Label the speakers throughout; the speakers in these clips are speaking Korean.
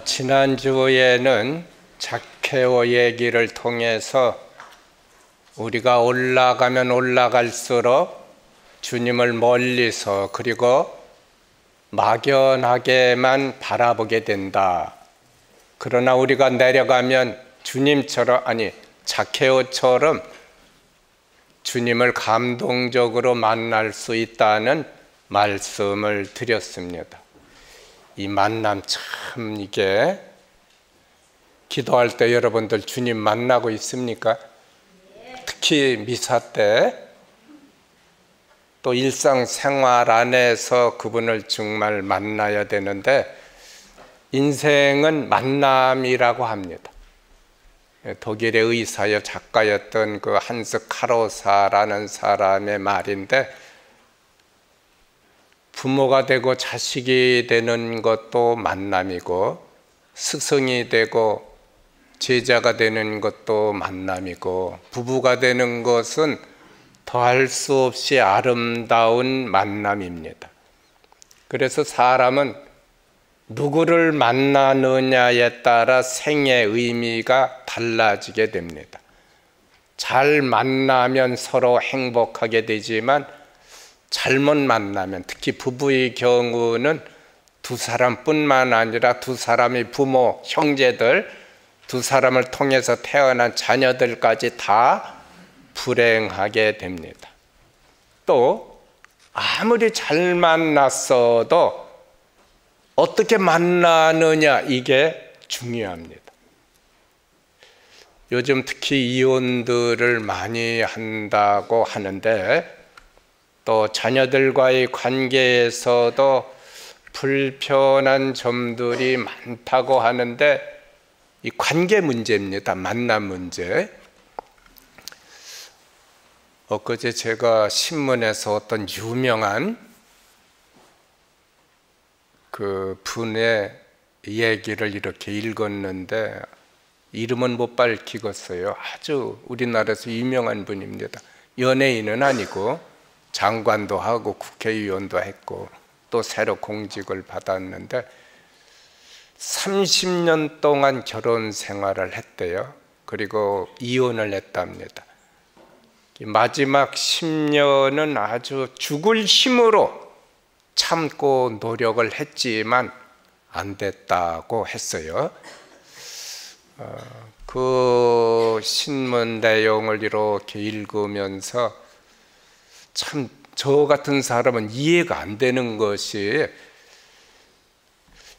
Speaker 1: 지난주에는 zak케오 얘기를 통해서 우리가 올라가면 올라갈수록 주님을 멀리서 그리고 막연하게만 바라보게 된다. 그러나 우리가 내려가면 주님처럼, zak케오처럼 주님을 감동적으로 만날 수 있다는 말씀을 드렸습니다. 이 만남 참 이게 기도할 때 여러분들 주님 만나고 있습니까? 특히 미사 때 또 일상생활 안에서 그분을 정말 만나야 되는데 인생은 만남이라고 합니다. 독일의 의사여 작가였던 그 한스 카로사라는 사람의 말인데 부모가 되고 자식이 되는 것도 만남이고 스승이 되고 제자가 되는 것도 만남이고 부부가 되는 것은 더할 수 없이 아름다운 만남입니다. 그래서 사람은 누구를 만나느냐에 따라 생의 의미가 달라지게 됩니다. 잘 만나면 서로 행복하게 되지만 잘못 만나면, 특히 부부의 경우는 두 사람뿐만 아니라 두 사람의 부모, 형제들, 두 사람을 통해서 태어난 자녀들까지 다 불행하게 됩니다. 또 아무리 잘 만났어도 어떻게 만나느냐, 이게 중요합니다. 요즘 특히 이혼들을 많이 한다고 하는데 또 자녀들과의 관계에서도 불편한 점들이 많다고 하는데 이 관계 문제입니다. 만남 문제. 엊그제 제가 신문에서 어떤 유명한 그 분의 얘기를 이렇게 읽었는데 이름은 못 밝히겠어요. 아주 우리나라에서 유명한 분입니다. 연예인은 아니고 장관도 하고 국회의원도 했고 또 새로 공직을 받았는데 30년 동안 결혼 생활을 했대요. 그리고 이혼을 했답니다. 마지막 10년은 아주 죽을 힘으로 참고 노력을 했지만 안 됐다고 했어요. 그 신문 내용을 이렇게 읽으면서 참 저 같은 사람은 이해가 안 되는 것이,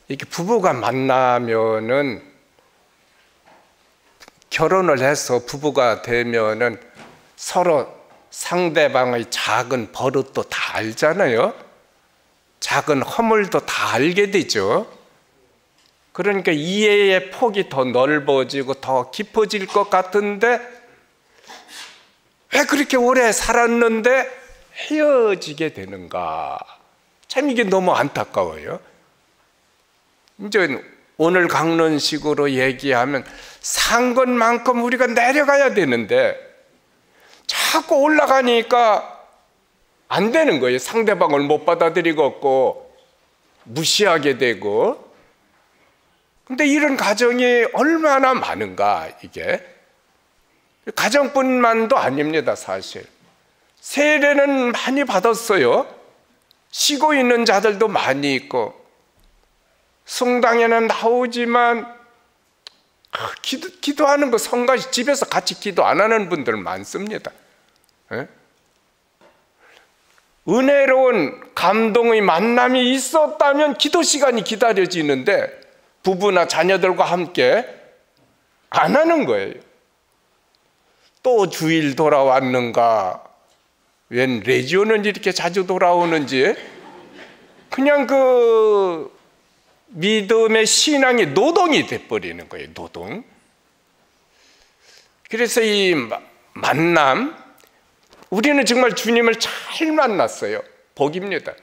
Speaker 1: 이렇게 부부가 만나면은 결혼을 해서 부부가 되면은 서로 상대방의 작은 버릇도 다 알잖아요. 작은 허물도 다 알게 되죠. 그러니까 이해의 폭이 더 넓어지고 더 깊어질 것 같은데 왜 그렇게 오래 살았는데 헤어지게 되는가? 참 이게 너무 안타까워요. 이제 오늘 강론식으로 얘기하면 산 것만큼 우리가 내려가야 되는데 자꾸 올라가니까 안 되는 거예요. 상대방을 못 받아들이고 무시하게 되고. 근데 이런 가정이 얼마나 많은가. 이게 가정뿐만도 아닙니다. 사실 세례는 많이 받았어요. 쉬고 있는 자들도 많이 있고 성당에는 나오지만 기도하는 거 성가 집에서 같이 기도 안 하는 분들 많습니다. 은혜로운 감동의 만남이 있었다면 기도 시간이 기다려지는데 부부나 자녀들과 함께 안 하는 거예요. 또 주일 돌아왔는가? 웬 레지오는 이렇게 자주 돌아오는지. 그냥 그 믿음의 신앙이 노동이 돼버리는 거예요. 노동. 그래서 이 만남, 우리는 정말 주님을 잘 만났어요. 복입니다.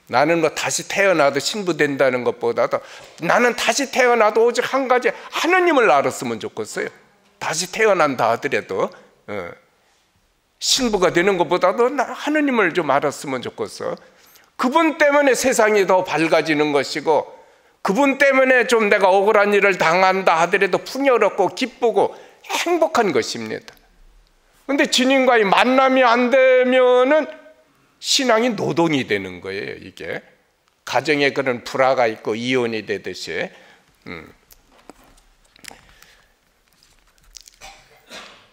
Speaker 1: 나는 뭐 다시 태어나도 신부 된다는 것보다도 나는 다시 태어나도 오직 한 가지 하느님을 알았으면 좋겠어요. 다시 태어난다 하더라도 신부가 되는 것보다도 하느님을 좀 알았으면 좋겠어. 그분 때문에 세상이 더 밝아지는 것이고 그분 때문에 좀 내가 억울한 일을 당한다 하더라도 풍요롭고 기쁘고 행복한 것입니다. 근데 주님과의 만남이 안 되면은 신앙이 노동이 되는 거예요. 이게 가정에 그런 불화가 있고 이혼이 되듯이.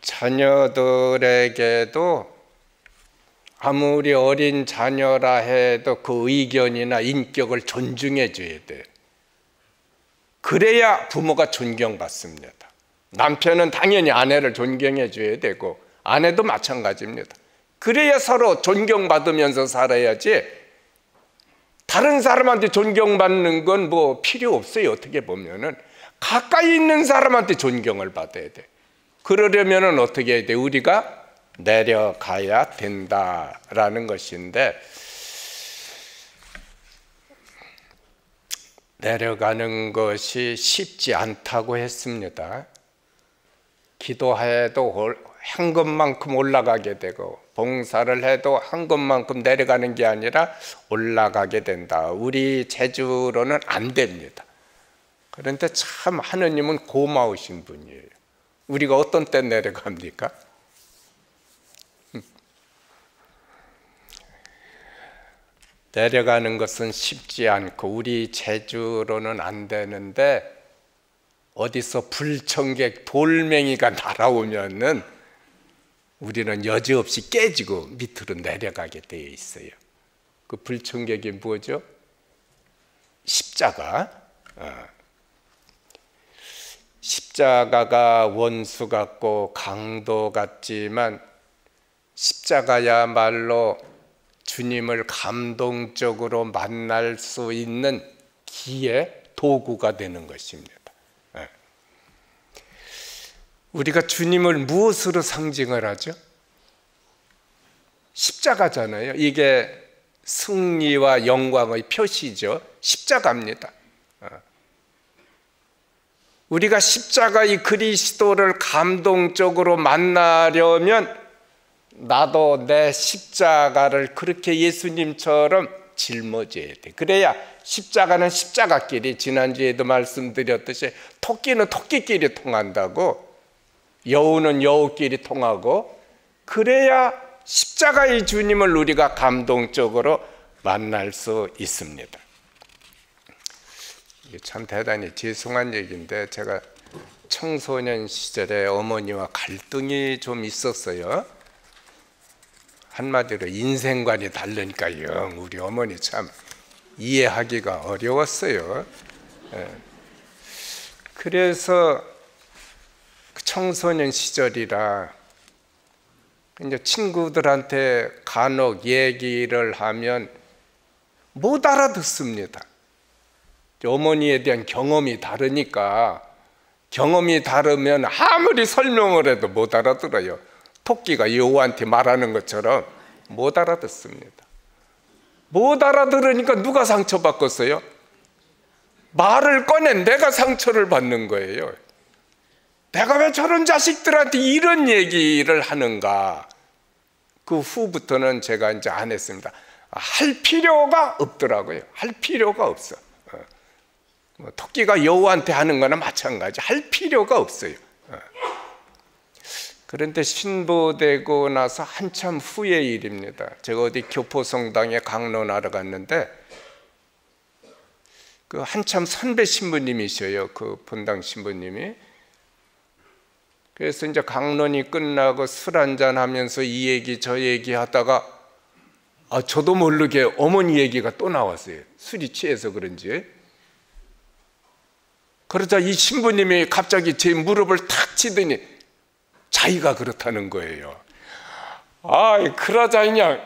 Speaker 1: 자녀들에게도 아무리 어린 자녀라 해도 그 의견이나 인격을 존중해 줘야 돼요. 그래야 부모가 존경받습니다. 남편은 당연히 아내를 존경해 줘야 되고 아내도 마찬가지입니다. 그래야 서로 존경받으면서 살아야지, 다른 사람한테 존경받는 건 뭐 필요 없어요. 어떻게 보면은 가까이 있는 사람한테 존경을 받아야 돼. 그러려면은 어떻게 해야 돼? 우리가 내려가야 된다라는 것인데, 내려가는 것이 쉽지 않다고 했습니다. 기도해도 한 것만큼 올라가게 되고 봉사를 해도 한 것만큼 내려가는 게 아니라 올라가게 된다. 우리 재주로는 안 됩니다. 그런데 참 하느님은 고마우신 분이에요. 우리가 어떤 때 내려갑니까? 내려가는 것은 쉽지 않고 우리 재주로는 안 되는데, 어디서 불청객 돌멩이가 날아오면은 우리는 여지없이 깨지고 밑으로 내려가게 되어 있어요. 그 불청객이 뭐죠? 십자가. 십자가가 원수 같고 강도 같지만 십자가야말로 주님을 감동적으로 만날 수 있는 기회, 도구가 되는 것입니다. 우리가 주님을 무엇으로 상징을 하죠? 십자가잖아요. 이게 승리와 영광의 표시죠. 십자가입니다. 우리가 십자가의 그리스도를 감동적으로 만나려면 나도 내 십자가를 그렇게 예수님처럼 짊어져야 돼. 그래야 십자가는 십자가끼리, 지난주에도 말씀드렸듯이 토끼는 토끼끼리 통한다고, 여우는 여우끼리 통하고, 그래야 십자가의 주님을 우리가 감동적으로 만날 수 있습니다. 이게 참 대단히 죄송한 얘기인데, 제가 청소년 시절에 어머니와 갈등이 좀 있었어요. 한마디로 인생관이 다르니까요. 우리 어머니 참 이해하기가 어려웠어요. 그래서 청소년 시절이라 이제 친구들한테 간혹 얘기를 하면 못 알아듣습니다. 어머니에 대한 경험이 다르니까, 경험이 다르면 아무리 설명을 해도 못 알아들어요. 토끼가 여우한테 말하는 것처럼 못 알아듣습니다. 못 알아들으니까 누가 상처받겠어요? 말을 꺼낸 내가 상처를 받는 거예요. 내가 왜 저런 자식들한테 이런 얘기를 하는가? 그 후부터는 제가 이제 안 했습니다. 할 필요가 없더라고요. 할 필요가 없어. 토끼가 여우한테 하는 거나 마찬가지. 할 필요가 없어요. 그런데 신부되고 나서 한참 후의 일입니다. 제가 어디 교포성당에 강론하러 갔는데 그 한참 선배 신부님이셔요. 그 본당 신부님이. 그래서 이제 강론이 끝나고 술 한잔 하면서 이 얘기 저 얘기 하다가 저도 모르게 어머니 얘기가 또 나왔어요. 술이 취해서 그런지. 그러자 이 신부님이 갑자기 제 무릎을 탁 치더니 자기가 그렇다는 거예요. 그러자 그냥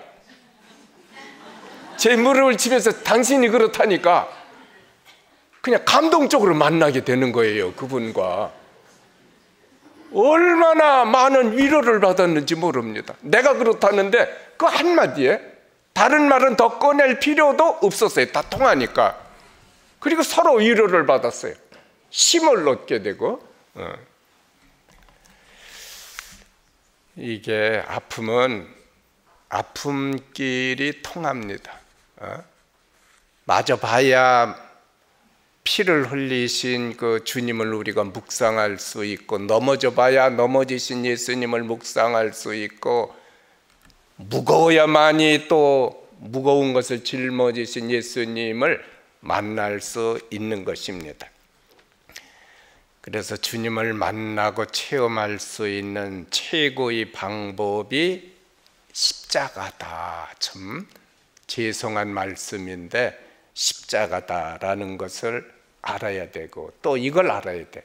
Speaker 1: 제 무릎을 치면서 당신이 그렇다니까 그냥 감동적으로 만나게 되는 거예요. 그분과 얼마나 많은 위로를 받았는지 모릅니다. 내가 그렇다는데 그 한마디에 다른 말은 더 꺼낼 필요도 없었어요. 다 통하니까. 그리고 서로 위로를 받았어요. 힘을 얻게 되고. 이게 아픔은 아픔끼리 통합니다. 마저 봐야 피를 흘리신 그 주님을 우리가 묵상할 수 있고, 넘어져 봐야 넘어지신 예수님을 묵상할 수 있고, 무거워야만이 또 무거운 것을 짊어지신 예수님을 만날 수 있는 것입니다. 그래서 주님을 만나고 체험할 수 있는 최고의 방법이 십자가다. 참 죄송한 말씀인데 십자가다라는 것을 알아야 되고, 또 이걸 알아야 돼.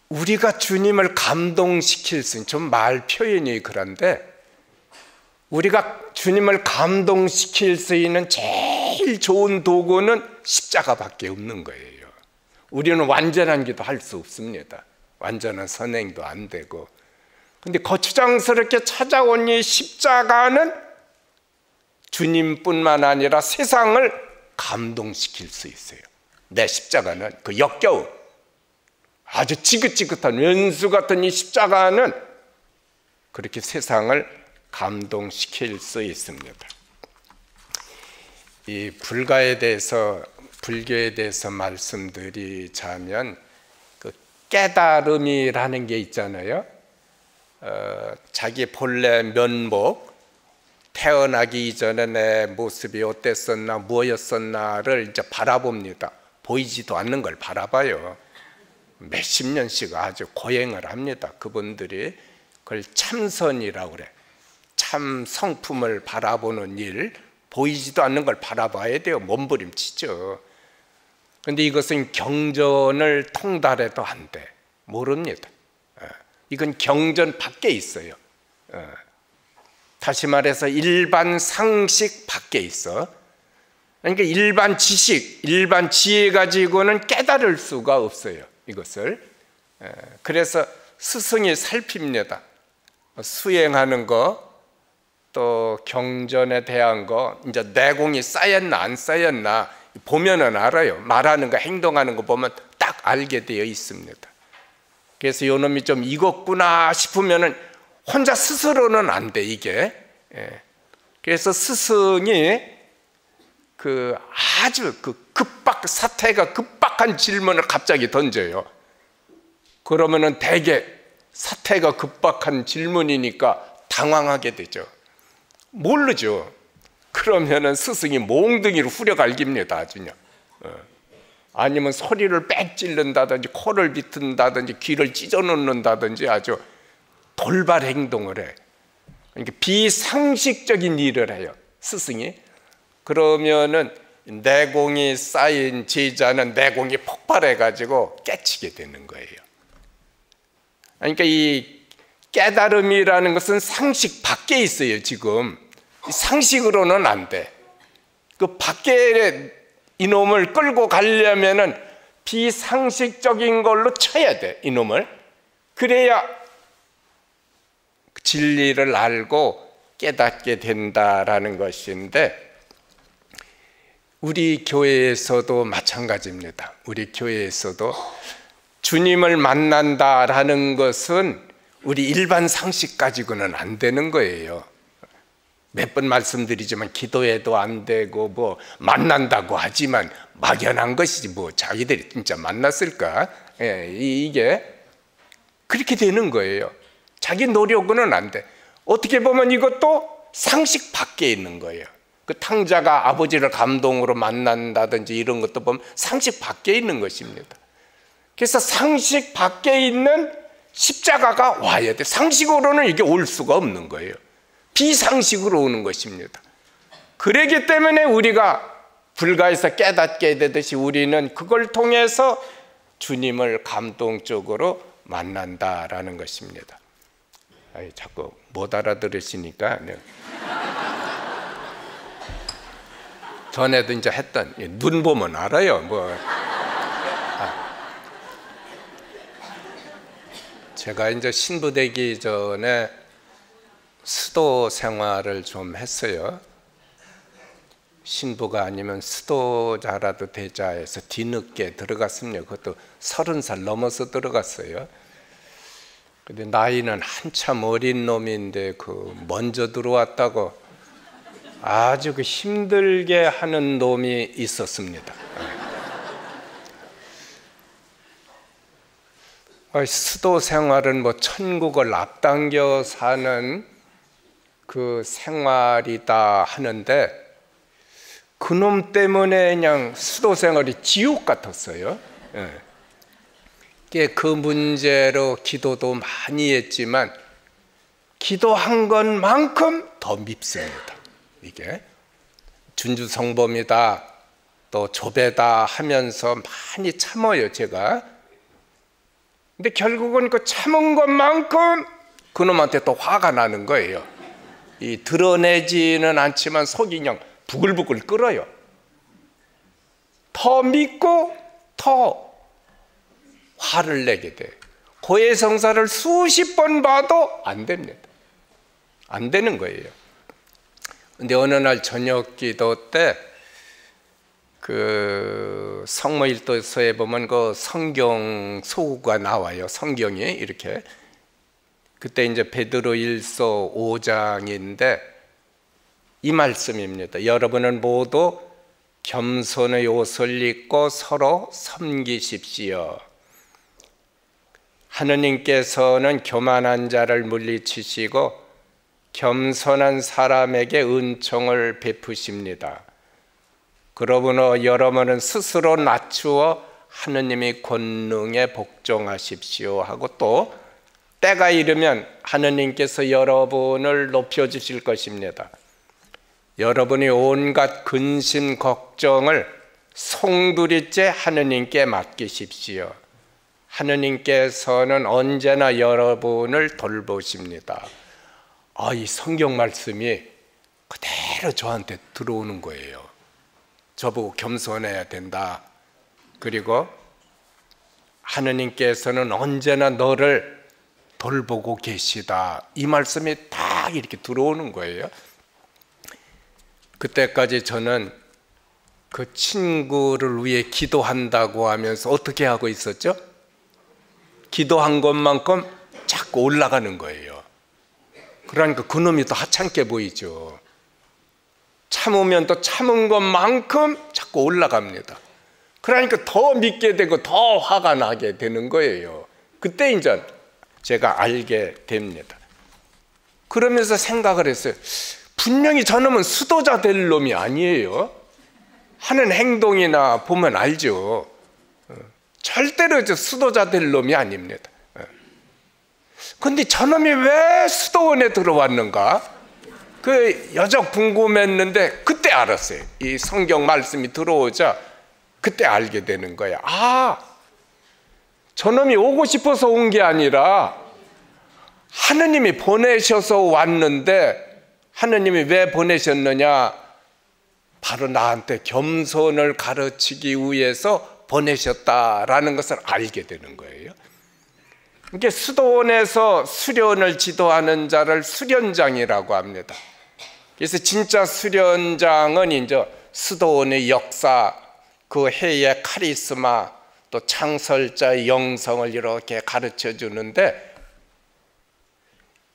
Speaker 1: 우리가 주님을 감동시킬 수 있는, 좀 말 표현이 그런데, 우리가 주님을 감동시킬 수 있는 제일 좋은 도구는 십자가밖에 없는 거예요. 우리는 완전한 기도 할 수 없습니다. 완전한 선행도 안 되고. 근데 거추장스럽게 찾아온 이 십자가는 주님뿐만 아니라 세상을 감동시킬 수 있어요. 내 십자가는, 그 역겨운 아주 지긋지긋한 왼수 같은 이 십자가는 그렇게 세상을 감동시킬 수 있습니다. 이 불교에 대해서 말씀드리자면, 그 깨달음이라는 게 있잖아요. 자기 본래 면목, 태어나기 이전에 내 모습이 어땠었나, 무엇이었었나를 이제 바라봅니다. 보이지도 않는 걸 바라봐요. 몇십 년씩 아주 고행을 합니다. 그분들이 그걸 참선이라고 그래. 참 성품을 바라보는 일, 보이지도 않는 걸 바라봐야 돼요. 몸부림치죠. 그런데 이것은 경전을 통달해도 안 돼. 모릅니다. 이건 경전 밖에 있어요. 다시 말해서 일반 상식 밖에 있어. 그러니까 일반 지식, 일반 지혜 가지고는 깨달을 수가 없어요. 이것을. 그래서 스승이 살핍니다. 수행하는 거, 또 경전에 대한 거, 이제 내공이 쌓였나 안 쌓였나 보면은 알아요. 말하는 거, 행동하는 거 보면 딱 알게 되어 있습니다. 그래서 요놈이 좀 익었구나 싶으면은 혼자 스스로는 안 돼, 이게. 그래서 스승이 그 아주 그 사태가 급박한 질문을 갑자기 던져요. 그러면은 대개 사태가 급박한 질문이니까 당황하게 되죠. 모르죠. 그러면은 스승이 몽둥이를 후려갈깁니다, 아주요. 아니면 소리를 빽 찌른다든지, 코를 비튼다든지, 귀를 찢어놓는다든지 아주 돌발 행동을 해. 그러니까 비상식적인 일을 해요, 스승이. 그러면은 내공이 쌓인 제자는 내공이 폭발해가지고 깨치게 되는 거예요. 그러니까 이 깨달음이라는 것은 상식 밖에 있어요. 지금 상식으로는 안 돼. 그 밖에 이놈을 끌고 가려면은 비상식적인 걸로 쳐야 돼, 이놈을. 그래야 진리를 알고 깨닫게 된다라는 것인데, 우리 교회에서도 마찬가지입니다. 우리 교회에서도 주님을 만난다라는 것은 우리 일반 상식 가지고는 안 되는 거예요. 몇 번 말씀드리지만 기도해도 안 되고, 뭐 만난다고 하지만 막연한 것이지 뭐 자기들이 진짜 만났을까? 이게 그렇게 되는 거예요. 자기 노력으로는 안 돼. 어떻게 보면 이것도 상식 밖에 있는 거예요. 그 탕자가 아버지를 감동으로 만난다든지 이런 것도 보면 상식 밖에 있는 것입니다. 그래서 상식 밖에 있는 십자가가 와야 돼. 상식으로는 이게 올 수가 없는 거예요. 비상식으로 오는 것입니다. 그러기 때문에 우리가 불가에서 깨닫게 되듯이 우리는 그걸 통해서 주님을 감동적으로 만난다라는 것입니다. 자꾸 못 알아들으시니까. 전에도 이제 했던, 눈 보면 알아요. 제가 이제 신부 되기 전에 수도 생활을 좀 했어요. 신부가 아니면 수도자라도 되자 해서 뒤늦게 들어갔습니다. 그것도 30살 넘어서 들어갔어요. 근데 나이는 한참 어린 놈인데 그 먼저 들어왔다고 아주 그 힘들게 하는 놈이 있었습니다. 수도 생활은 뭐 천국을 앞당겨 사는 그 생활이다 하는데, 그놈 때문에 그냥 수도 생활이 지옥 같았어요. 그 문제로 기도도 많이 했지만 기도한 것만큼 더 밉습니다. 이게 준주성범이다, 또 조배다 하면서 많이 참아요, 제가. 근데 결국은 그 참은 것만큼 그놈한테 또 화가 나는 거예요. 이 드러내지는 않지만 속이 그냥 부글부글 끓어요. 더 믿고 더 화를 내게 돼. 고해성사를 수십 번 봐도 안 됩니다. 안 되는 거예요. 근데 어느 날 저녁 기도 때 그 성모일도서에 보면 그 성경 소구가 나와요. 성경이 이렇게. 그때 이제 베드로일서 5장인데 이 말씀입니다. 여러분은 모두 겸손의 옷을 입고 서로 섬기십시오. 하느님께서는 교만한 자를 물리치시고 겸손한 사람에게 은총을 베푸십니다. 그러므로 여러분은 스스로 낮추어 하느님의 권능에 복종하십시오 하고, 또 때가 이르면 하느님께서 여러분을 높여주실 것입니다. 여러분이 온갖 근심 걱정을 송두리째 하느님께 맡기십시오. 하느님께서는 언제나 여러분을 돌보십니다. 이 성경 말씀이 그대로 저한테 들어오는 거예요. 저보고 겸손해야 된다. 그리고 하느님께서는 언제나 너를 돌보고 계시다. 이 말씀이 딱 이렇게 들어오는 거예요. 그때까지 저는 그 친구를 위해 기도한다고 하면서 어떻게 하고 있었죠? 기도한 것만큼 자꾸 올라가는 거예요. 그러니까 그놈이 또 하찮게 보이죠. 참으면 또 참은 것만큼 자꾸 올라갑니다. 그러니까 더 믿게 되고 더 화가 나게 되는 거예요. 그때 이제 제가 알게 됩니다. 그러면서 생각을 했어요. 분명히 저놈은 수도자 될 놈이 아니에요. 하는 행동이나 보면 알죠. 절대로 수도자 될 놈이 아닙니다. 근데 저놈이 왜 수도원에 들어왔는가? 그 여적 궁금했는데 그때 알았어요. 이 성경 말씀이 들어오자 그때 알게 되는 거야. 저놈이 오고 싶어서 온 게 아니라 하느님이 보내셔서 왔는데, 하느님이 왜 보내셨느냐? 바로 나한테 겸손을 가르치기 위해서 보내셨다라는 것을 알게 되는 거예요. 이게 수도원에서 수련을 지도하는 자를 수련장이라고 합니다. 그래서 진짜 수련장은 이제 수도원의 역사, 그 해의 카리스마, 또 창설자의 영성을 이렇게 가르쳐 주는데,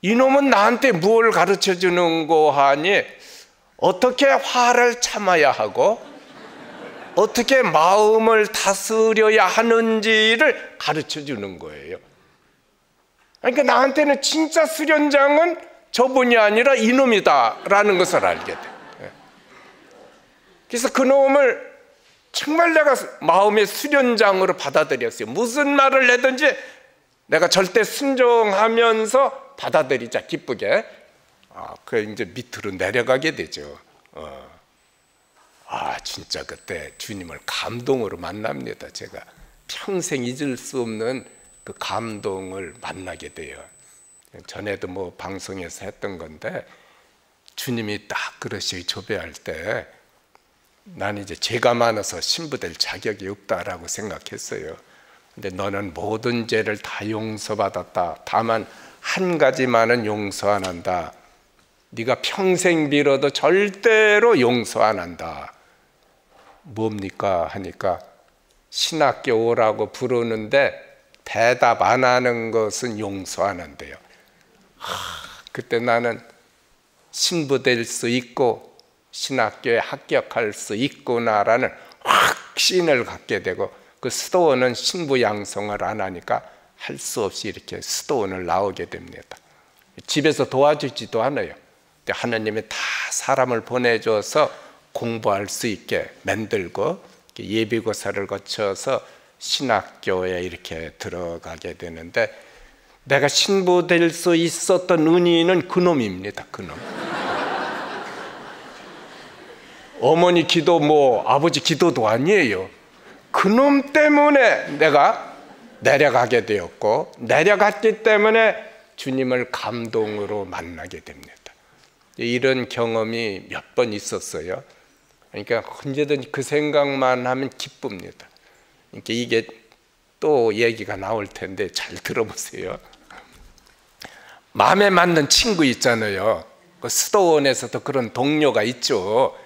Speaker 1: 이놈은 나한테 뭘 가르쳐 주는 거 하니, 어떻게 화를 참아야 하고 어떻게 마음을 다스려야 하는지를 가르쳐 주는 거예요. 그러니까 나한테는 진짜 수련장은 저분이 아니라 이놈이다라는 것을 알게 돼. 그래서 그놈을 정말 내가 마음의 수련장으로 받아들였어요. 무슨 말을 해든지 내가 절대 순종하면서 받아들이자, 기쁘게. 그 이제 밑으로 내려가게 되죠. 진짜 그때 주님을 감동으로 만납니다. 제가 평생 잊을 수 없는 그 감동을 만나게 돼요. 전에도 뭐 방송에서 했던 건데, 주님이 딱 그러시 조배할 때 난 이제 죄가 많아서 신부될 자격이 없다라고 생각했어요. 근데 너는 모든 죄를 다 용서받았다. 다만 한 가지만은 용서 안 한다. 네가 평생 빌어도 절대로 용서 안 한다. 뭡니까? 하니까 신학교 오라고 부르는데 대답 안 하는 것은 용서 안 한대요. 그때 나는 신부 될 수 있고 신학교에 합격할 수 있구나라는 확신을 갖게 되고, 그 수도원은 신부 양성을 안 하니까 할 수 없이 이렇게 수도원을 나오게 됩니다. 집에서 도와주지도 않아요. 하나님이 다 사람을 보내줘서 공부할 수 있게 만들고 예비고사를 거쳐서 신학교에 이렇게 들어가게 되는데, 내가 신부 될 수 있었던 은인은 그놈입니다. 그놈. 어머니 기도 아버지 기도도 아니에요. 그놈 때문에 내가 내려가게 되었고, 내려갔기 때문에 주님을 감동으로 만나게 됩니다. 이런 경험이 몇 번 있었어요. 그러니까 언제든지 그 생각만 하면 기쁩니다. 그러니까 이게 또 얘기가 나올 텐데 잘 들어보세요. 마음에 맞는 친구 있잖아요. 그 수도원에서도 그런 동료가 있죠.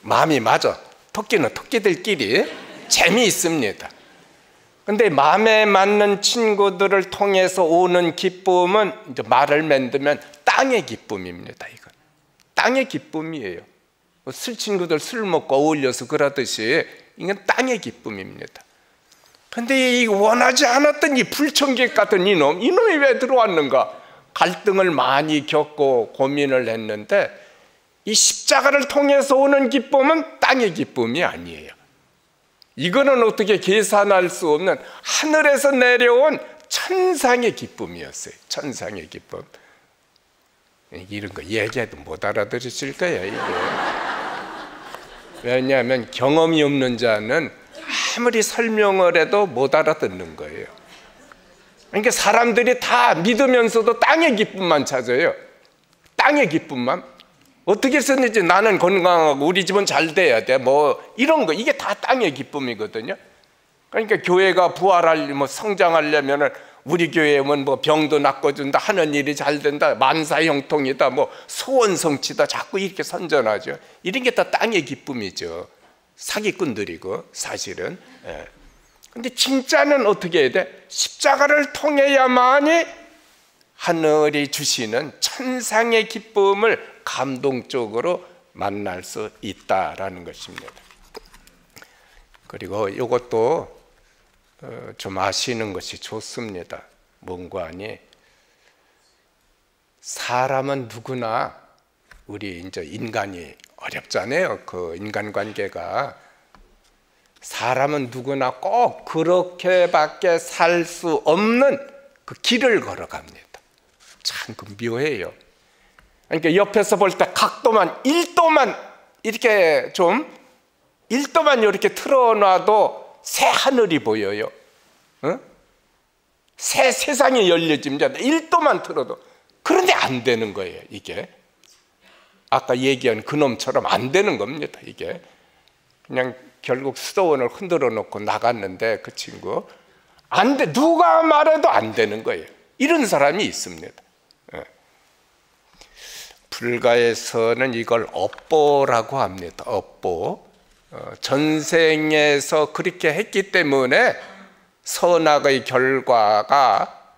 Speaker 1: 마음이 맞아. 토끼는 토끼들끼리 재미있습니다. 근데 마음에 맞는 친구들을 통해서 오는 기쁨은 이제 말을 만들면 땅의 기쁨입니다. 이건 땅의 기쁨이에요. 술 친구들 술 먹고 어울려서 그러듯이 이건 땅의 기쁨입니다. 근데 이 원하지 않았던 이 불청객 같은 이놈이 왜 들어왔는가? 갈등을 많이 겪고 고민을 했는데, 이 십자가를 통해서 오는 기쁨은 땅의 기쁨이 아니에요. 이거는 어떻게 계산할 수 없는 하늘에서 내려온 천상의 기쁨이었어요. 천상의 기쁨. 이런 거 얘기해도 못 알아들으실 거예요, 이게. 왜냐하면 경험이 없는 자는 아무리 설명을 해도 못 알아듣는 거예요. 그러니까 사람들이 다 믿으면서도 땅의 기쁨만 찾아요. 땅의 기쁨만. 어떻게 썼는지 나는 건강하고 우리 집은 잘 돼야 돼, 이런 거, 이게 다 땅의 기쁨이거든요. 그러니까 교회가 성장하려면은 우리 교회는 병도 낫고준다, 하는 일이 잘 된다, 만사형통이다, 소원 성취다, 자꾸 이렇게 선전하죠. 이런 게 다 땅의 기쁨이죠. 사기꾼들이고 사실은. 근데 진짜는 어떻게 해야 돼? 십자가를 통해야만이 하늘이 주시는 천상의 기쁨을 감동적으로 만날 수 있다라는 것입니다. 그리고 이것도 좀 아시는 것이 좋습니다. 뭔가 하니, 사람은 누구나, 우리 이제 인간이 어렵잖아요. 그 인간관계가. 사람은 누구나 꼭 그렇게밖에 살 수 없는 그 길을 걸어갑니다. 참 묘해요. 그러니까 옆에서 볼 때 각도만 1도만 이렇게 좀 1도만 이렇게 틀어놔도 새 하늘이 보여요. 새 세상이 열려집니다. 1도만 틀어도. 그런데 안 되는 거예요, 이게. 아까 얘기한 그놈처럼 안 되는 겁니다, 이게. 그냥 결국 수도원을 흔들어 놓고 나갔는데 그 친구 안 돼. 누가 말해도 안 되는 거예요. 이런 사람이 있습니다. 불가에서는 이걸 업보라고 합니다. 업보. 전생에서 그렇게 했기 때문에 선악의 결과가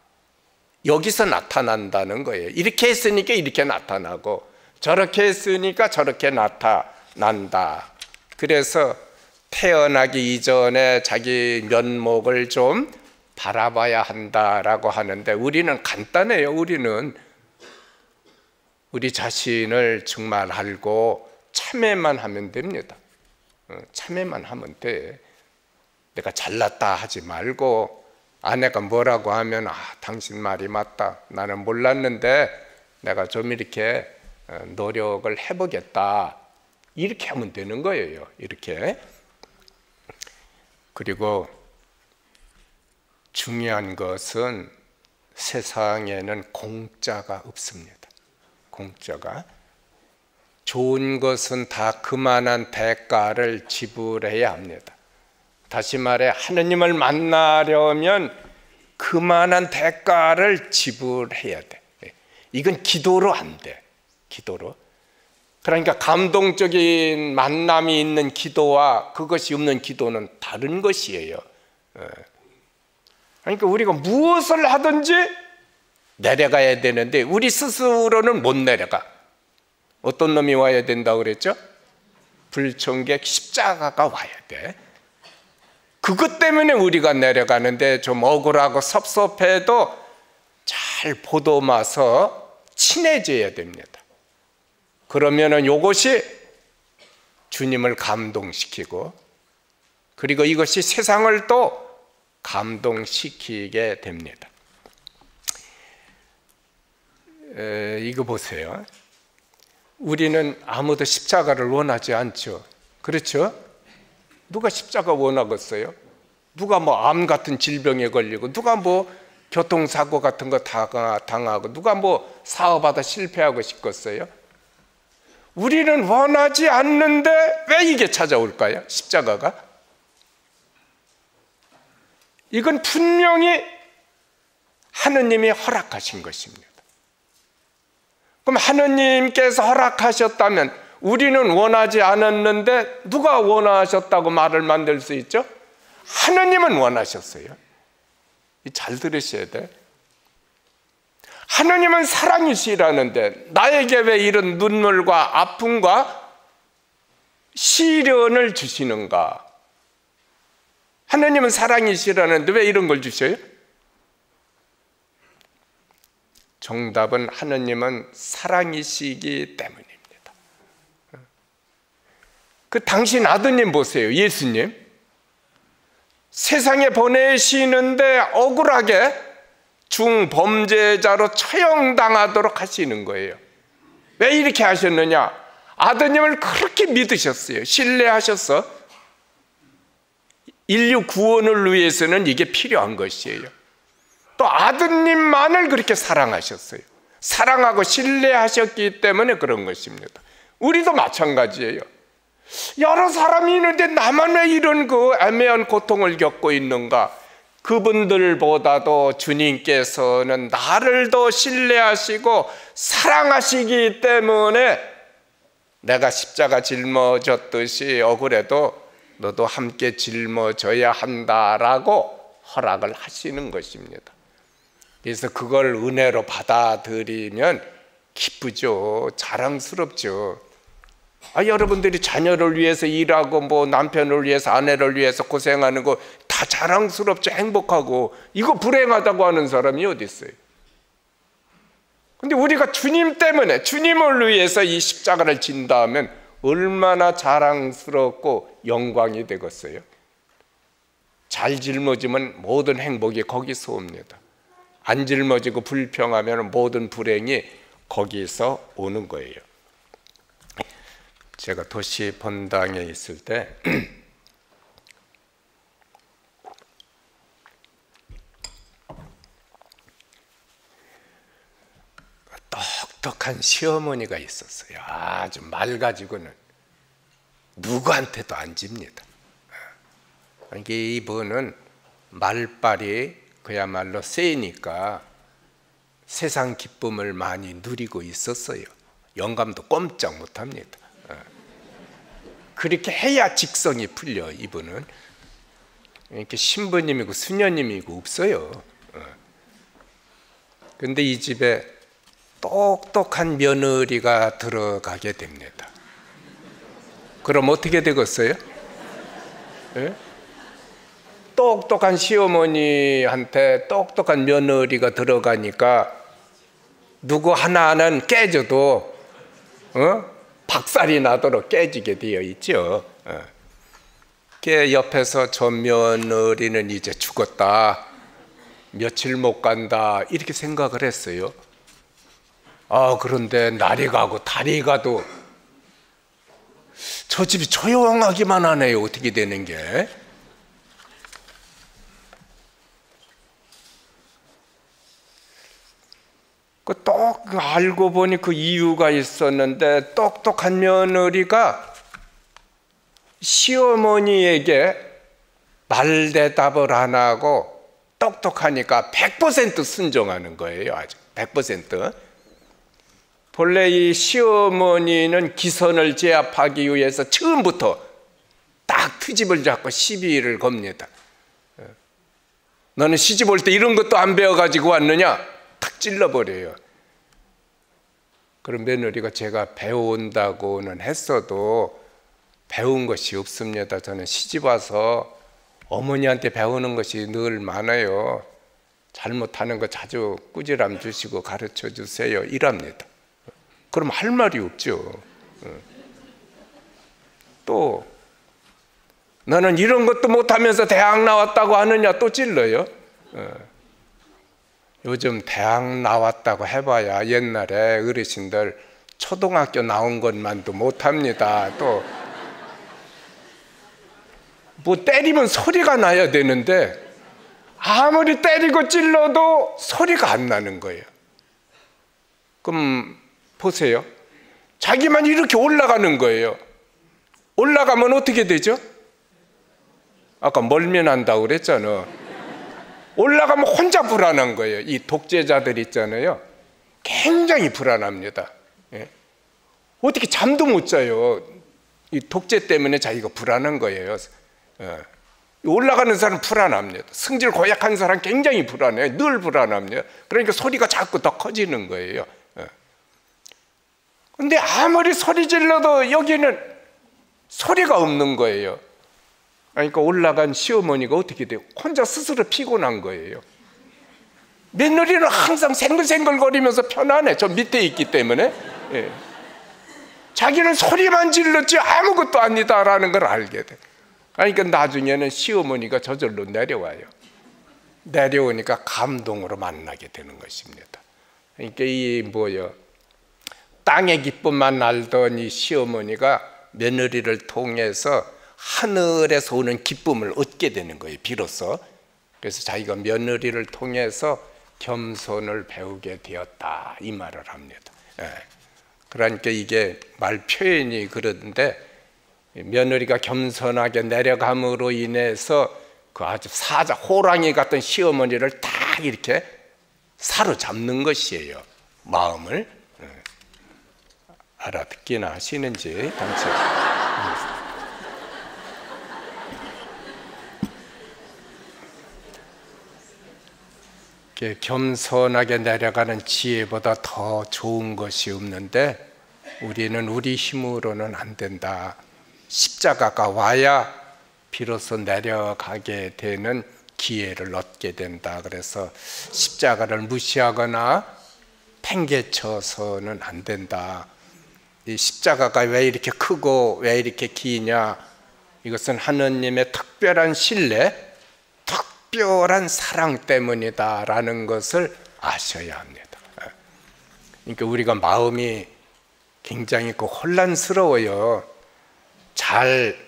Speaker 1: 여기서 나타난다는 거예요. 이렇게 했으니까 이렇게 나타나고, 저렇게 했으니까 저렇게 나타난다. 그래서 태어나기 이전에 자기 면목을 좀 바라봐야 한다라고 하는데, 우리는 간단해요. 우리 자신을 정말 알고 참회만 하면 됩니다. 참회만 하면 돼. 내가 잘났다 하지 말고, 아내가 뭐라고 하면 당신 말이 맞다, 나는 몰랐는데 내가 좀 이렇게 노력을 해보겠다, 이렇게 하면 되는 거예요. 이렇게. 그리고 중요한 것은 세상에는 공짜가 없습니다. 공짜가. 좋은 것은 다 그만한 대가를 지불해야 합니다. 다시 말해, 하느님을 만나려면 그만한 대가를 지불해야 돼. 이건 기도로 안 돼. 기도로. 그러니까 감동적인 만남이 있는 기도와 그것이 없는 기도는 다른 것이에요. 그러니까 우리가 무엇을 하든지 내려가야 되는데 우리 스스로는 못 내려가. 어떤 놈이 와야 된다고 그랬죠? 불청객 십자가가 와야 돼. 그것 때문에 우리가 내려가는데 좀 억울하고 섭섭해도 잘 보듬어서 친해져야 됩니다. 그러면은 이것이 주님을 감동시키고, 그리고 이것이 세상을 또 감동시키게 됩니다. 이거 보세요. 우리는 아무도 십자가를 원하지 않죠. 그렇죠? 누가 십자가 원하겠어요? 누가 뭐 암 같은 질병에 걸리고, 누가 뭐 교통사고 같은 거 당하고, 누가 뭐 사업하다 실패하고 싶겠어요? 우리는 원하지 않는데 왜 이게 찾아올까요? 십자가가? 이건 분명히 하느님이 허락하신 것입니다. 그럼 하느님께서 허락하셨다면, 우리는 원하지 않았는데 누가 원하셨다고 말을 만들 수 있죠? 하느님은 원하셨어요. 잘 들으셔야 돼. 하느님은 사랑이시라는데 나에게 왜 이런 눈물과 아픔과 시련을 주시는가? 하느님은 사랑이시라는데 왜 이런 걸 주셔요? 정답은 하느님은 사랑이시기 때문입니다. 그 당신 아드님 보세요. 예수님 세상에 보내시는데 억울하게 중범죄자로 처형당하도록 하시는 거예요. 왜 이렇게 하셨느냐? 아드님을 그렇게 믿으셨어요. 신뢰하셨어. 인류 구원을 위해서는 이게 필요한 것이에요. 또 아드님만을 그렇게 사랑하셨어요. 사랑하고 신뢰하셨기 때문에 그런 것입니다. 우리도 마찬가지예요. 여러 사람이 있는데 나만 왜 이런 그 애매한 고통을 겪고 있는가? 그분들보다도 주님께서는 나를 더 신뢰하시고 사랑하시기 때문에 내가 십자가 짊어졌듯이 억울해도 너도 함께 짊어져야 한다라고 허락을 하시는 것입니다. 그래서 그걸 은혜로 받아들이면 기쁘죠. 자랑스럽죠. 여러분들이 자녀를 위해서 일하고 뭐 남편을 위해서 아내를 위해서 고생하는 거 다 자랑스럽죠. 행복하고. 이거 불행하다고 하는 사람이 어디 있어요? 근데 우리가 주님 때문에, 주님을 위해서 이 십자가를 진다면 얼마나 자랑스럽고 영광이 되겠어요? 잘 짊어지면 모든 행복이 거기서 옵니다. 안 짊어지고 불평하면 모든 불행이 거기서 오는 거예요. 제가 도시 본당에 있을 때 똑똑한 시어머니가 있었어요. 아주 말 가지고는 누구한테도 안 집니다. 이게 이분은 말빨이 그야말로 세니까 세상 기쁨을 많이 누리고 있었어요. 영감도 꼼짝 못합니다. 그렇게 해야 직성이 풀려. 이분은 이렇게 신부님이고 수녀님이고 없어요. 근데 이 집에 똑똑한 며느리가 들어가게 됩니다. 그럼 어떻게 되겠어요? 예? 똑똑한 시어머니한테 똑똑한 며느리가 들어가니까 누구 하나는 깨져도 박살이 나도록 깨지게 되어 있죠. 그 옆에서 저 며느리는 이제 죽었다, 며칠 못 간다, 이렇게 생각을 했어요. 그런데 날이 가고 달이 가도 저 집이 조용하기만 하네요. 어떻게 되는 게? 똑 알고 보니 그 이유가 있었는데, 똑똑한 며느리가 시어머니에게 말대답을 안 하고 똑똑하니까 100% 순종하는 거예요. 아주 100%. 본래 이 시어머니는 기선을 제압하기 위해서 처음부터 딱 트집을 잡고 시비를 겁니다. 너는 시집 올 때 이런 것도 안 배워가지고 왔느냐? 탁 찔러버려요. 그럼 며느리가 제가 배운다고는 했어도 배운 것이 없습니다. 저는 시집 와서 어머니한테 배우는 것이 늘 많아요. 잘못하는 거 자주 꾸지람 주시고 가르쳐 주세요 이랍니다. 그럼 할 말이 없죠. 또 너는 이런 것도 못하면서 대학 나왔다고 하느냐 또 찔러요. 요즘 대학 나왔다고 해봐야 옛날에 어르신들 초등학교 나온 것만도 못합니다. 또 뭐 때리면 소리가 나야 되는데 아무리 때리고 찔러도 소리가 안 나는 거예요. 그럼 보세요. 자기만 이렇게 올라가는 거예요. 올라가면 어떻게 되죠? 아까 멀미난다고 그랬잖아. 올라가면 혼자 불안한 거예요. 이 독재자들 있잖아요. 굉장히 불안합니다. 예? 어떻게 잠도 못 자요. 이 독재 때문에 자기가 불안한 거예요. 예. 올라가는 사람 불안합니다. 승질 고약한 사람 굉장히 불안해요. 늘 불안합니다. 그러니까 소리가 자꾸 더 커지는 거예요. 근데 아무리 소리 질러도 여기는 소리가 없는 거예요. 그러니까 올라간 시어머니가 어떻게 돼요? 혼자 스스로 피곤한 거예요. 며느리는 항상 생글생글거리면서 편안해. 저 밑에 있기 때문에. 예. 자기는 소리만 질렀지 아무것도 아니다라는 걸 알게 돼. 그러니까 나중에는 시어머니가 저절로 내려와요. 내려오니까 감동으로 만나게 되는 것입니다. 그러니까 이 뭐요? 땅의 기쁨만 알던 이 시어머니가 며느리를 통해서 하늘에서 오는 기쁨을 얻게 되는 거예요. 비로소. 그래서 자기가 며느리를 통해서 겸손을 배우게 되었다 이 말을 합니다. 예. 그러니까 이게 말 표현이 그런데 며느리가 겸손하게 내려감으로 인해서 그 아주 사자 호랑이 같은 시어머니를 딱 이렇게 사로잡는 것이에요. 마음을. 알아듣기나 하시는지 당시. 겸손하게 내려가는 지혜보다 더 좋은 것이 없는데 우리는 우리 힘으로는 안 된다. 십자가가 와야 비로소 내려가게 되는 기회를 얻게 된다. 그래서 십자가를 무시하거나 팽개쳐서는 안 된다. 이 십자가가 왜 이렇게 크고 왜 이렇게 기냐? 이것은 하느님의 특별한 신뢰, 특별한 사랑 때문이다라는 것을 아셔야 합니다. 그러니까 우리가 마음이 굉장히 혼란스러워요. 잘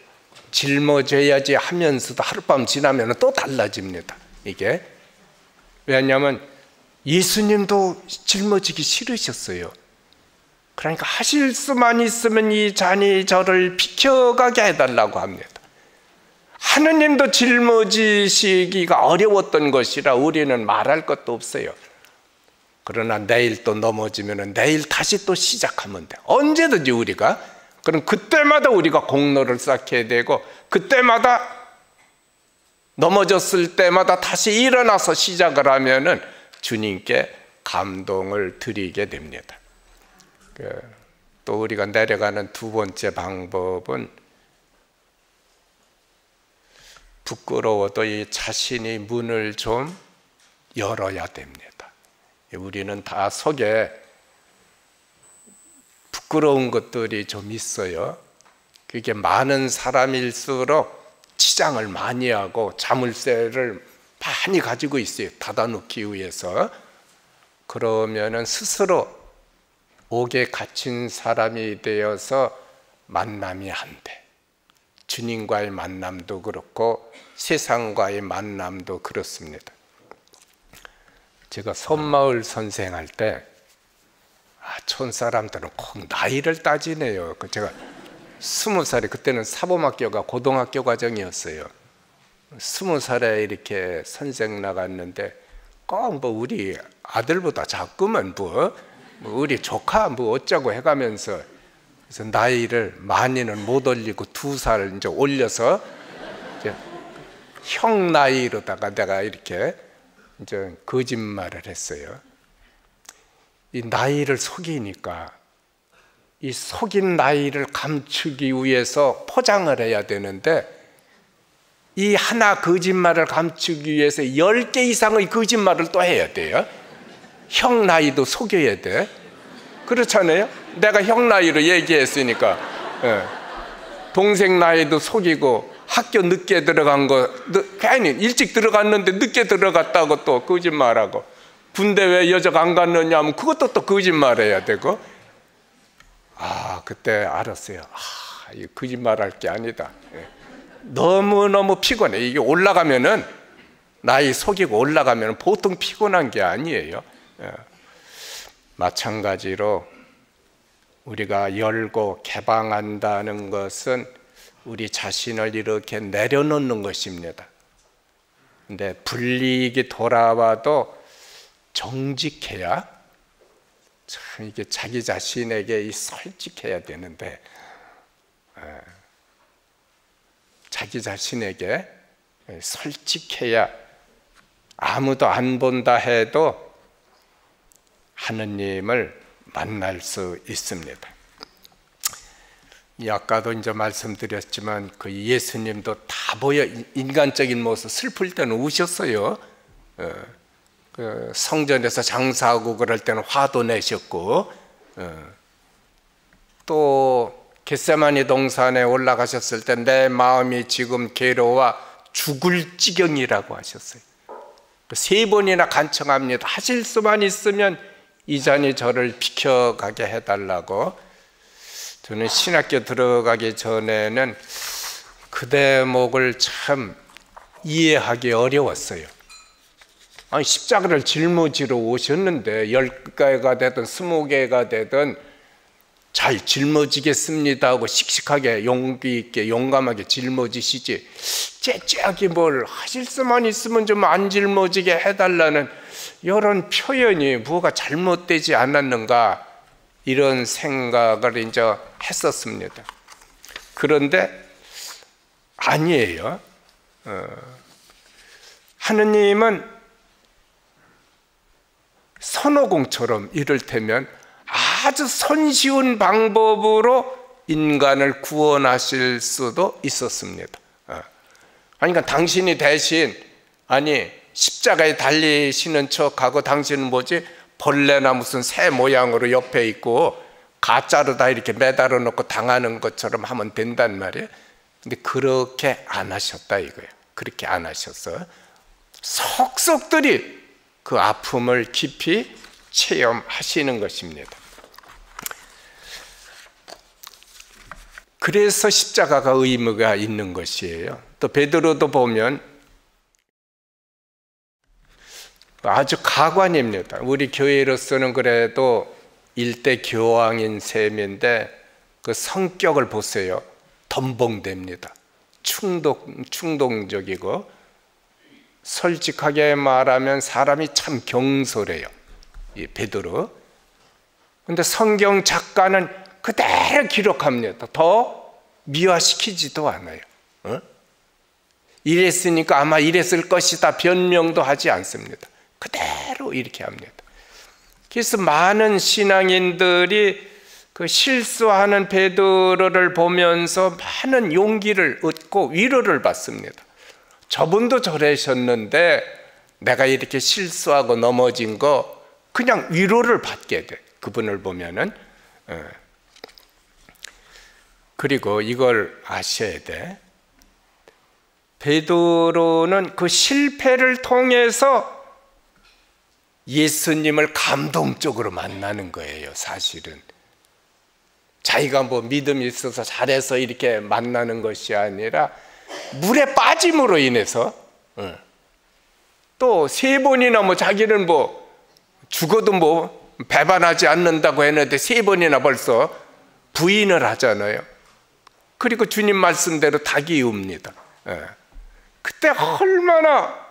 Speaker 1: 짊어져야지 하면서도 하룻밤 지나면 또 달라집니다. 이게 왜냐하면 예수님도 짊어지기 싫으셨어요. 그러니까 하실 수만 있으면 이 잔이 저를 비켜가게 해달라고 합니다. 하느님도 짊어지시기가 어려웠던 것이라 우리는 말할 것도 없어요. 그러나 내일 또 넘어지면 내일 다시 또 시작하면 돼. 언제든지 우리가. 그럼 그때마다 우리가 공로를 쌓게 되고 그때마다 넘어졌을 때마다 다시 일어나서 시작을 하면은 주님께 감동을 드리게 됩니다. 또 우리가 내려가는 두 번째 방법은 부끄러워도 이 자신이 문을 좀 열어야 됩니다. 우리는 다 속에 부끄러운 것들이 좀 있어요. 그게 많은 사람일수록 치장을 많이 하고 자물쇠를 많이 가지고 있어요. 닫아놓기 위해서. 그러면은 스스로 옥에 갇힌 사람이 되어서 만남이 안 돼. 주님과의 만남도 그렇고 세상과의 만남도 그렇습니다. 제가 섬마을 선생할 때 촌 사람들은 꼭 나이를 따지네요. 제가 20살에 그때는 사범학교가 고등학교 과정이었어요. 20살에 이렇게 선생 나갔는데 꼭 뭐 우리 아들보다 작으면 뭐 우리 조카 뭐 어쩌고 해가면서 그래서 나이를 많이는 못 올리고 2살 이제 올려서 이제 형 나이로다가 내가 이렇게 이제 거짓말을 했어요. 이 나이를 속이니까 이 속인 나이를 감추기 위해서 포장을 해야 되는데 이 하나 거짓말을 감추기 위해서 10개 이상의 거짓말을 또 해야 돼요. 형 나이도 속여야 돼. 그렇잖아요. 내가 형 나이로 얘기했으니까. 동생 나이도 속이고, 학교 늦게 들어간 거 괜히 일찍 들어갔는데 늦게 들어갔다고 또 거짓말하고, 군대 왜 여자가 안 갔느냐 하면 그것도 또 거짓말해야 되고. 그때 알았어요. 이거 거짓말할 게 아니다. 너무너무 피곤해. 이게 올라가면은, 나이 속이고 올라가면 보통 피곤한 게 아니에요. 마찬가지로 우리가 열고 개방한다는 것은 우리 자신을 이렇게 내려놓는 것입니다. 근데 불이익이 돌아와도 정직해야, 참 이게 자기 자신에게 솔직해야 되는데, 자기 자신에게 솔직해야 아무도 안 본다 해도 하느님을 만날 수 있습니다. 아까도 이제 말씀드렸지만 그 예수님도 다 보여 인간적인 모습, 슬플 때는 우셨어요. 그 성전에서 장사하고 그럴 때는 화도 내셨고, 또 겟세마니 동산에 올라가셨을 때 내 마음이 지금 괴로워 죽을 지경이라고 하셨어요. 3번이나 간청합니다. 하실 수만 있으면 이 잔이 저를 비켜가게 해달라고. 저는 신학교 들어가기 전에는 그 대목을 참 이해하기 어려웠어요. 아니, 십자가를 짊어지러 오셨는데 10개가 되든 20개가 되든 잘 짊어지겠습니다 하고 씩씩하게 용기 있게 용감하게 짊어지시지, 째째하게 뭘 하실 수만 있으면 좀 안 짊어지게 해달라는 이런 표현이 뭐가 잘못되지 않았는가, 이런 생각을 이제 했었습니다. 그런데 아니에요. 하느님은 손오공처럼 이를테면 아주 손쉬운 방법으로 인간을 구원하실 수도 있었습니다. 그러니까 당신이 대신, 아니 십자가에 달리시는 척하고 당신은 뭐지, 벌레나 무슨 새 모양으로 옆에 있고 가짜로 다 이렇게 매달아 놓고 당하는 것처럼 하면 된단 말이에요. 근데 그렇게 안 하셨다 이거예요. 그렇게 안 하셨어. 속속들이 그 아픔을 깊이 체험하시는 것입니다. 그래서 십자가가 의무가 있는 것이에요. 또 베드로도 보면 아주 가관입니다. 우리 교회로서는 그래도 일대 교황인 셈인데 그 성격을 보세요. 덤벙댑니다. 충동적이고, 솔직하게 말하면 사람이 참 경솔해요, 이 베드로. 근데 성경 작가는 그대로 기록합니다. 더 미화시키지도 않아요. 이랬으니까 아마 이랬을 것이다 변명도 하지 않습니다. 그대로 이렇게 합니다. 그래서 많은 신앙인들이 그 실수하는 베드로를 보면서 많은 용기를 얻고 위로를 받습니다. 저분도 저러셨는데 내가 이렇게 실수하고 넘어진 거 그냥 위로를 받게 돼, 그분을 보면은. 그리고 이걸 아셔야 돼. 베드로는 그 실패를 통해서 예수님을 감동적으로 만나는 거예요. 사실은 자기가 뭐 믿음이 있어서 잘해서 이렇게 만나는 것이 아니라 물에 빠짐으로 인해서, 또 3번이나 뭐 자기는 뭐 죽어도 뭐 배반하지 않는다고 했는데 3번이나 벌써 부인을 하잖아요. 그리고 주님 말씀대로 닭이 웁니다. 그때 얼마나,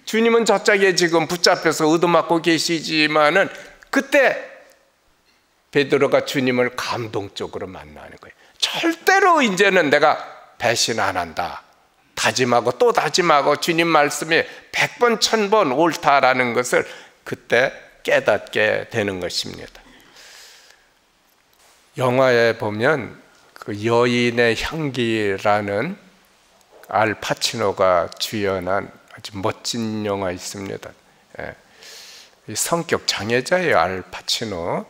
Speaker 1: 주님은 저짝에 지금 붙잡혀서 얻어맞고 계시지만은 그때 베드로가 주님을 감동적으로 만나는 거예요. 절대로 이제는 내가 배신 안 한다, 다짐하고 또 다짐하고 주님 말씀이 100번 1000번 옳다라는 것을 그때 깨닫게 되는 것입니다. 영화에 보면 그 여인의 향기라는 알 파치노가 주연한 아주 멋진 영화 있습니다. 성격 장애자예요. 알 파치노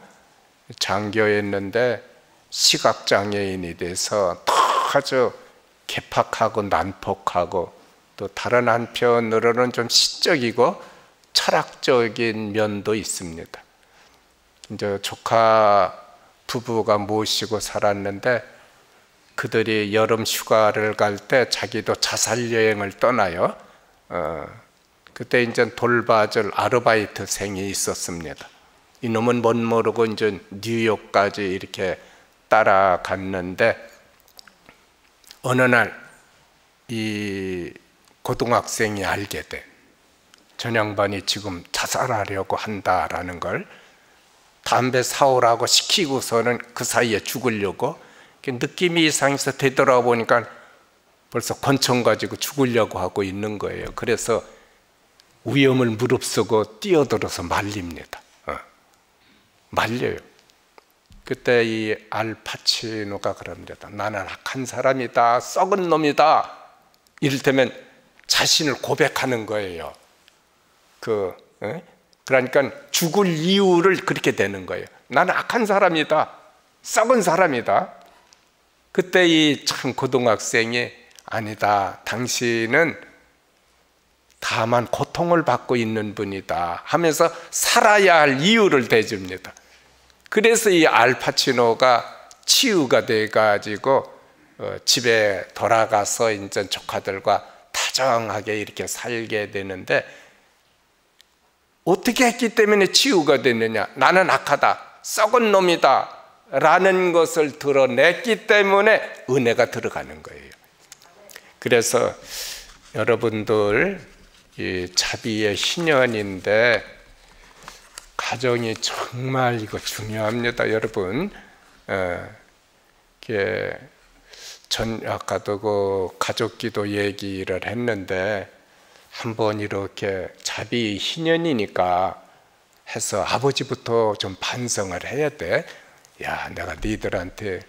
Speaker 1: 장교였는데 시각장애인이 돼서 아주 개팍하고 난폭하고, 또 다른 한편으로는 좀 시적이고 철학적인 면도 있습니다. 이제 조카 부부가 모시고 살았는데 그들이 여름 휴가를 갈 때 자기도 자살 여행을 떠나요. 그때 이제 돌봐줄 아르바이트생이 있었습니다. 이놈은 못 모르고 이제 뉴욕까지 이렇게 따라갔는데, 어느 날 이 고등학생이 알게 돼. 저 양반이 지금 자살하려고 한다라는 걸. 담배 사오라고 시키고서는 그 사이에 죽으려고, 느낌이 이상해서 되돌아보니까 벌써 권총 가지고 죽으려고 하고 있는 거예요. 그래서 위험을 무릅쓰고 뛰어들어서 말립니다. 말려요. 그때 이 알 파치노가 그럽니다. 나는 악한 사람이다, 썩은 놈이다. 이를테면 자신을 고백하는 거예요. 그러니까 죽을 이유를 그렇게 되는 거예요. 나는 악한 사람이다, 썩은 사람이다. 그때 이 참 고등학생이 아니다, 당신은 다만 고통을 받고 있는 분이다 하면서 살아야 할 이유를 대줍니다. 그래서 이 알 파치노가 치유가 돼가지고 집에 돌아가서 이제 조카들과 다정하게 이렇게 살게 되는데, 어떻게 했기 때문에 치유가 됐느냐? 나는 악하다, 썩은 놈이다 라는 것을 드러냈기 때문에 은혜가 들어가는 거예요. 그래서 여러분들, 이 자비의 희년인데 가정이 정말 이거 중요합니다, 여러분. 아까도 그 가족기도 얘기를 했는데, 한번 이렇게 자비 희년이니까 해서 아버지부터 좀 반성을 해야 돼. 야, 내가 니들한테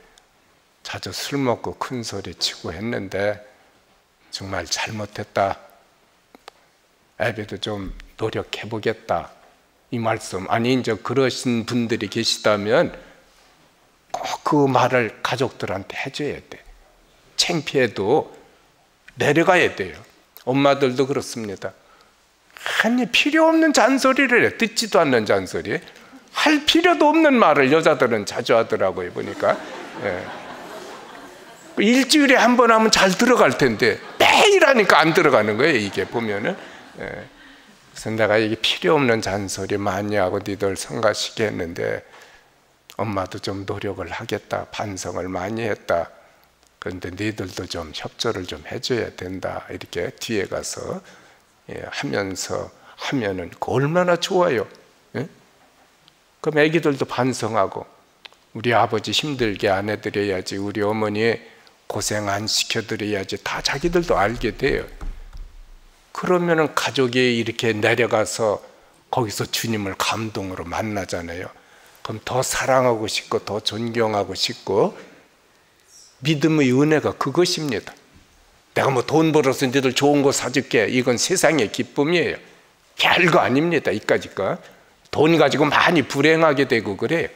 Speaker 1: 자주 술 먹고 큰 소리 치고 했는데 정말 잘못했다. 애비도 좀 노력해 보겠다. 이 말씀. 아니, 이제 그러신 분들이 계시다면 꼭 그 말을 가족들한테 해줘야 돼. 창피해도 내려가야 돼요. 엄마들도 그렇습니다. 아니, 필요 없는 잔소리를 해. 듣지도 않는 잔소리. 할 필요도 없는 말을 여자들은 자주 하더라고요, 보니까. 일주일에 한 번 하면 잘 들어갈 텐데 매일 하니까 안 들어가는 거예요, 이게 보면은. 그래서 내가 이게 필요 없는 잔소리 많이 하고 니들 성가시게 했는데 엄마도 좀 노력을 하겠다, 반성을 많이 했다. 그런데 니들도 좀 협조를 좀 해줘야 된다. 이렇게 뒤에 가서 하면은 얼마나 좋아요. 그럼 애기들도 반성하고, 우리 아버지 힘들게 안 해드려야지, 우리 어머니 고생 안 시켜드려야지, 다 자기들도 알게 돼요. 그러면은 가족이 이렇게 내려가서 거기서 주님을 감동으로 만나잖아요. 그럼 더 사랑하고 싶고 더 존경하고 싶고, 믿음의 은혜가 그것입니다. 내가 뭐 돈 벌어서 니들 좋은 거 사줄게, 이건 세상의 기쁨이에요. 별거 아닙니다, 이까짓 거. 돈 가지고 많이 불행하게 되고 그래요.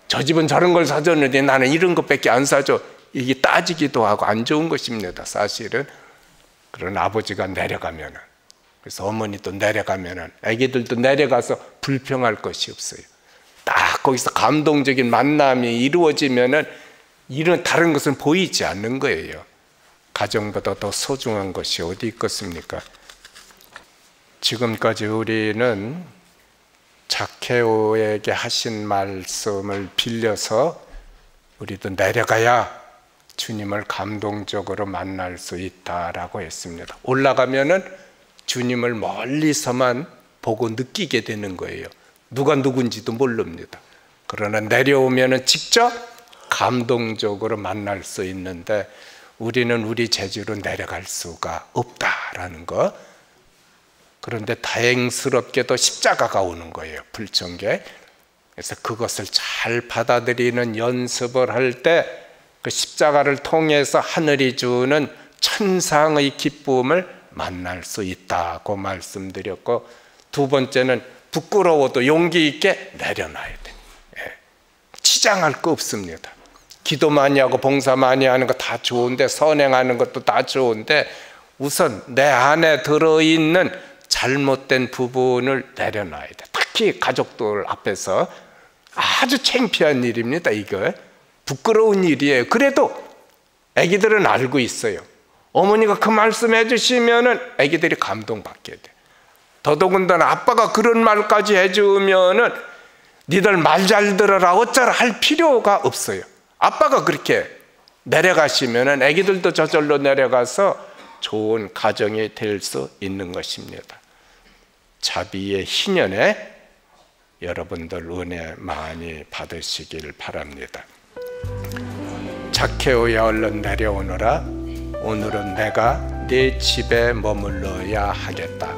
Speaker 1: 저 집은 저런 걸 사줬는데 나는 이런 것밖에 안 사줘. 이게 따지기도 하고 안 좋은 것입니다, 사실은. 그런 아버지가 내려가면은, 그래서 어머니도 내려가면은, 아기들도 내려가서 불평할 것이 없어요. 딱 거기서 감동적인 만남이 이루어지면은 이런 다른 것은 보이지 않는 거예요. 가정보다 더 소중한 것이 어디 있겠습니까? 지금까지 우리는 zak케오에게 하신 말씀을 빌려서 우리도 내려가야 주님을 감동적으로 만날 수 있다라고 했습니다. 올라가면은 주님을 멀리서만 보고 느끼게 되는 거예요. 누가 누군지도 모릅니다. 그러나 내려오면은 직접 감동적으로 만날 수 있는데 우리는 우리 재주로 내려갈 수가 없다라는 거. 그런데 다행스럽게도 십자가가 오는 거예요, 불청객. 그래서 그것을 잘 받아들이는 연습을 할 때 그 십자가를 통해서 하늘이 주는 천상의 기쁨을 만날 수 있다고 말씀드렸고, 두 번째는 부끄러워도 용기 있게 내려놔야 돼. 치장할 거 없습니다. 기도 많이 하고 봉사 많이 하는 거 다 좋은데, 선행하는 것도 다 좋은데, 우선 내 안에 들어있는 잘못된 부분을 내려놔야 돼. 특히 가족들 앞에서 아주 창피한 일입니다. 이거 부끄러운 일이에요. 그래도 아기들은 알고 있어요. 어머니가 그 말씀 해주시면은 아기들이 감동받게 돼. 더더군다나 아빠가 그런 말까지 해주면은 니들 말 잘 들어라 어쩌라 할 필요가 없어요. 아빠가 그렇게 내려가시면은 아기들도 저절로 내려가서 좋은 가정이 될 수 있는 것입니다. 자비의 희년에 여러분들 은혜 많이 받으시길 바랍니다. zakhe오야 얼른 내려오너라. 오늘은 내가 네 집에 머물러야 하겠다.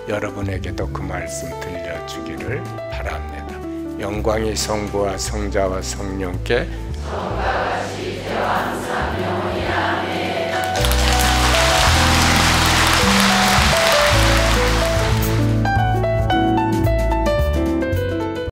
Speaker 1: 여러분에게도 그 말씀 들려주기를 바랍니다. 영광이 성부와 성자와 성령께